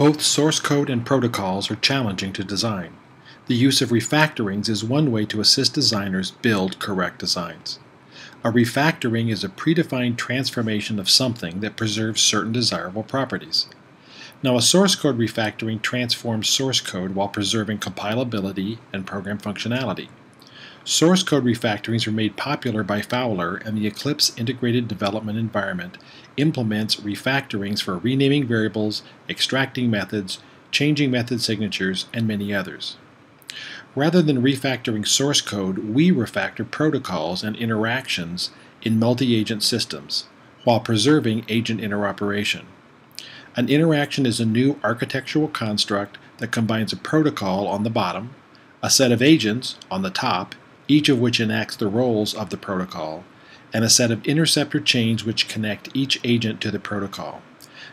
Both source code and protocols are challenging to design. The use of refactorings is one way to assist designers build correct designs. A refactoring is a predefined transformation of something that preserves certain desirable properties. Now, a source code refactoring transforms source code while preserving compilability and program functionality. Source code refactorings were made popular by Fowler, and the Eclipse integrated development environment implements refactorings for renaming variables, extracting methods, changing method signatures, and many others. Rather than refactoring source code, we refactor protocols and interactions in multi-agent systems while preserving agent interoperation. An interaction is a new architectural construct that combines a protocol on the bottom, a set of agents on the top, each of which enacts the roles of the protocol, and a set of interceptor chains which connect each agent to the protocol.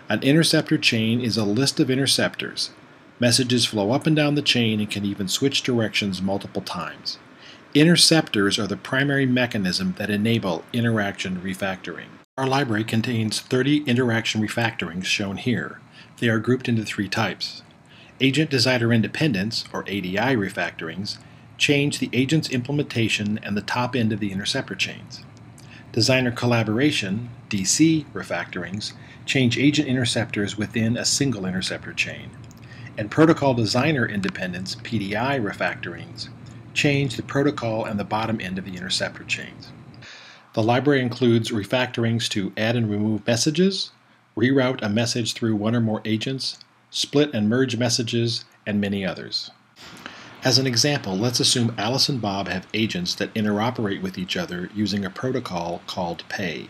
An interceptor chain is a list of interceptors. Messages flow up and down the chain and can even switch directions multiple times. Interceptors are the primary mechanism that enable interaction refactoring. Our library contains 30 interaction refactorings shown here. They are grouped into 3 types. Agent Designer Independence, or ADI refactorings, change the agent's implementation and the top end of the interceptor chains. Designer Collaboration, DC refactorings, change agent interceptors within a single interceptor chain. And Protocol Designer Independence, PDI refactorings, change the protocol and the bottom end of the interceptor chains. The library includes refactorings to add and remove messages, reroute a message through one or more agents, split and merge messages, and many others. As an example, let's assume Alice and Bob have agents that interoperate with each other using a protocol called Pay.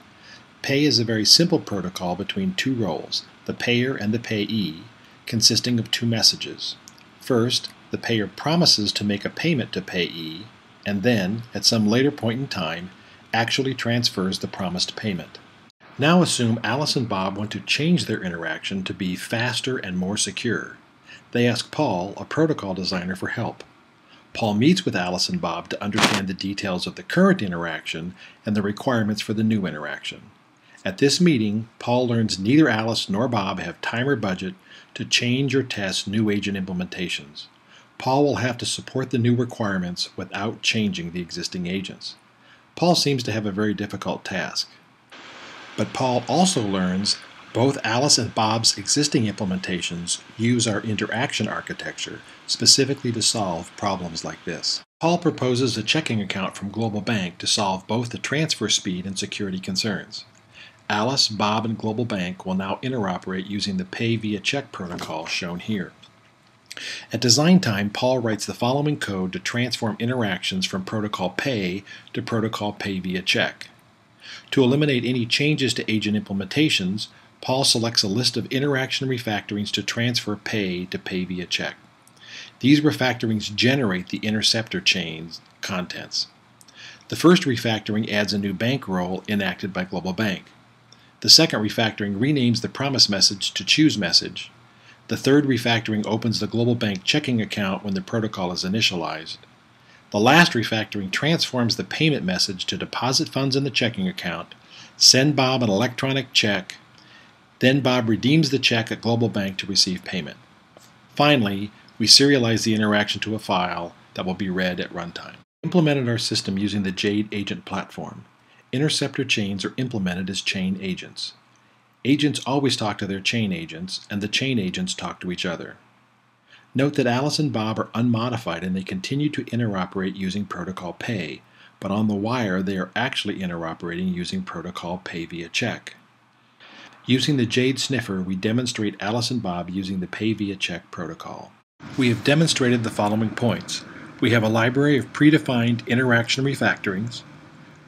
Pay is a very simple protocol between 2 roles, the payer and the payee, consisting of 2 messages. First, the payer promises to make a payment to payee, and then, at some later point in time, actually transfers the promised payment. Now assume Alice and Bob want to change their interaction to be faster and more secure. They ask Paul, a protocol designer, for help. Paul meets with Alice and Bob to understand the details of the current interaction and the requirements for the new interaction. At this meeting, Paul learns neither Alice nor Bob have time or budget to change or test new agent implementations. Paul will have to support the new requirements without changing the existing agents. Paul seems to have a very difficult task. But Paul also learns both Alice and Bob's existing implementations use our interaction architecture specifically to solve problems like this. Paul proposes a checking account from Global Bank to solve both the transfer speed and security concerns. Alice, Bob, and Global Bank will now interoperate using the Pay via Check protocol shown here. At design time, Paul writes the following code to transform interactions from protocol Pay to protocol Pay via Check. To eliminate any changes to agent implementations, Paul selects a list of interaction refactorings to transfer Pay to Pay via Check. These refactorings generate the interceptor chain's contents. The first refactoring adds a new bank role enacted by Global Bank. The second refactoring renames the promise message to choose message. The third refactoring opens the Global Bank checking account when the protocol is initialized. The last refactoring transforms the payment message to deposit funds in the checking account, send Bob an electronic check, then Bob redeems the check at Global Bank to receive payment. Finally, we serialize the interaction to a file that will be read at runtime. We implemented our system using the Jade agent platform. Interceptor chains are implemented as chain agents. Agents always talk to their chain agents, and the chain agents talk to each other. Note that Alice and Bob are unmodified and they continue to interoperate using protocol Pay, but on the wire they are actually interoperating using protocol Pay via Check. Using the Jade sniffer, we demonstrate Alice and Bob using the Pay via Check protocol. We have demonstrated the following points. We have a library of predefined interaction refactorings.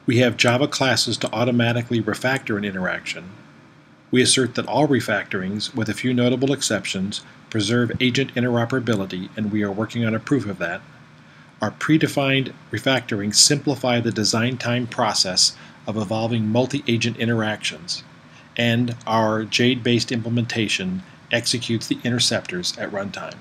We have Java classes to automatically refactor an interaction. We assert that all refactorings, with a few notable exceptions, preserve agent interoperability, and we are working on a proof of that. Our predefined refactorings simplify the design time process of evolving multi-agent interactions, and our Jade-based implementation executes the interceptors at runtime.